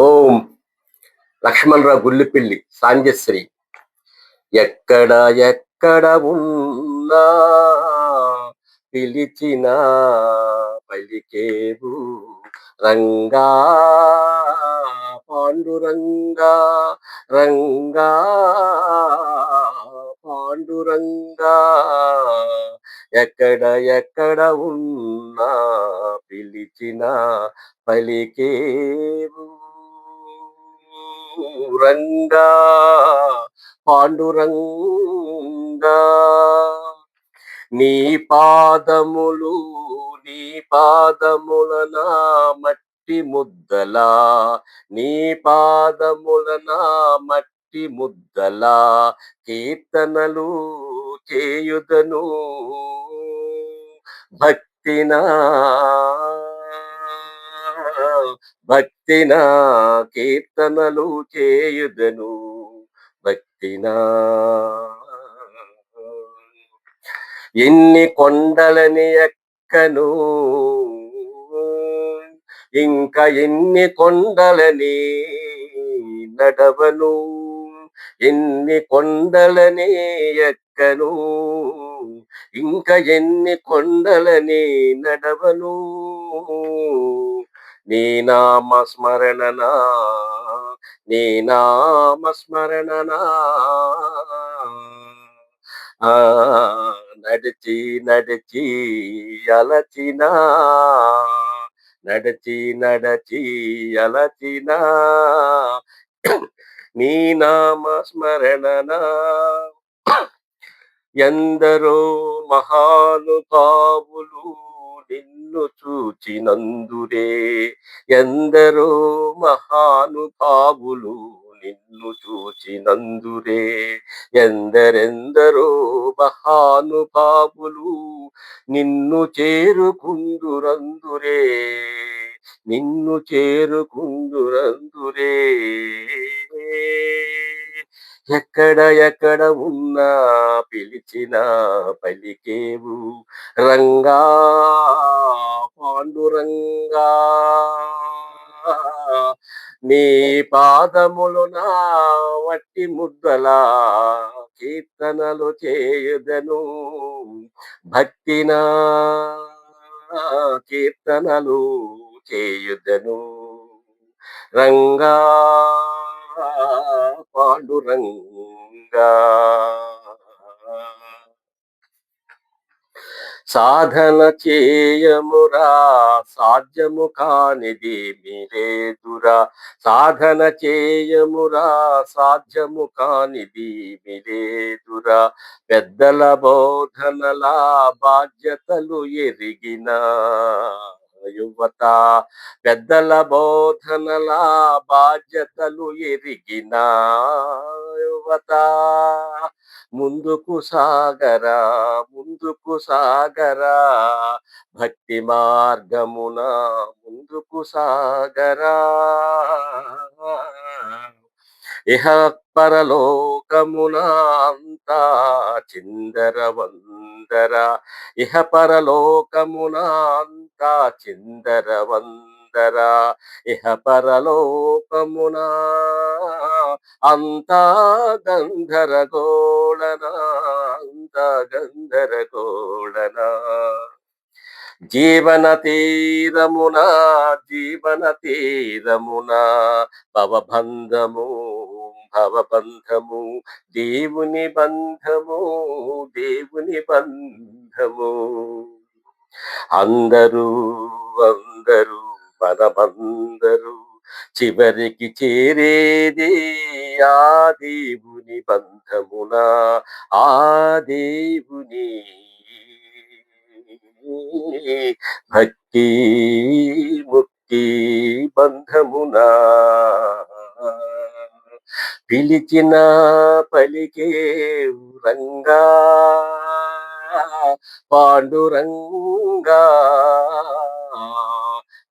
ఓం లక్ష్మణరావు గుల్లిపిల్లి సాంజశ్రీ. ఎక్కడ ఎక్కడ ఉన్నా పిలిచిన పలికేవు రంగా పాండురంగా రంగా పాండురంగా. ఎక్కడ ఎక్కడ ఉన్నా పిలిచిన పలికేవు రంగా పాండురంగా. నీ పాదములు నీ పాదముల నా మట్టి ముద్దలా, నీ పాదముల నా మట్టి ముద్దలా కీర్తనలు చేయుదను భక్తినా భక్తినా కీర్తనలు చేయుదను భక్తినా. ఎన్ని కొండలని ఎక్కను ఇంకా ఎన్ని కొండలని నడవను, ఎన్ని కొండలని ఎక్కను ఇంకా ఎన్ని కొండలని నడవను. నీ నామ స్మరణనా నీ నామ స్మరణనా నడిచి నడిచి అలచినా, నడిచి నడచి అలచినా నీ నామ స్మరణనా. ఎందరో మహానుభావులు నిన్ను చూచినందురే, ఎందరో మహానుభావులు నిన్ను చూచినందురే, ఎందరెందరో మహానుభావులు నిన్ను చేరుకుందురందురే, నిన్ను చేరుకుందురందురే. ఎక్కడ ఎక్కడ ఉన్నా పిలిచిన పలికేవు రంగా పాండురంగా. నీ పాదములు నా వట్టి ముద్దలా కీర్తనలు చేయుదను భక్తినా కీర్తనలు చేయుదను రంగా పాండురంగా. సాధన చేయమురా సాధ్యము కానిది మిలేదురా, సాధన చేయమురా సాధ్యము కానిది మిలేదురా. పెద్దల బోధనల బాధ్యతలు ఎరిగిన యువత, పెద్దల బోధనల బాధ్యతలు ఎరిగిన యువత. ముందుకు సాగరా ముందుకు సాగరా భక్తి మార్గమున ముందుకు సాగరా. ఇహ పరలోకమున అంతా చిందరవందర, ఇహ పరలోకమున అంతా చిందరవందర, ఇహ పరలోకమున అంతా గంధరగోళన, అంతా గంధరగోళన. జీవన తీరమున జీవన తీరమున భవబంధము భవబంధము, దేవుని బంధము దేవుని బంధము. అందరూ అందరూ మనమందరూ చివరికి చేరేది ఆ దేవుని బంధమున, ఆ దేవుని భక్తి ముక్తి బంధమునా. పిలిచిన పలికే రంగా పాండురంగా.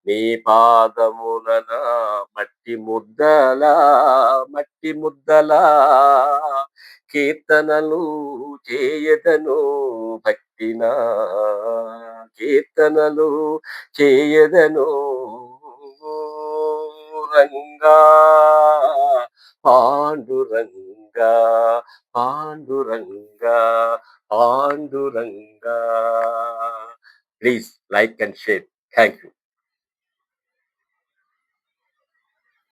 నీ పాదములన మట్టి ముద్దలా మట్టి ముద్దలా కీర్తనలు చేయదను భక్తినా కీర్తనలు చేయదను Panduranga Panduranga Panduranga Panduranga. Please like and share. Thank you.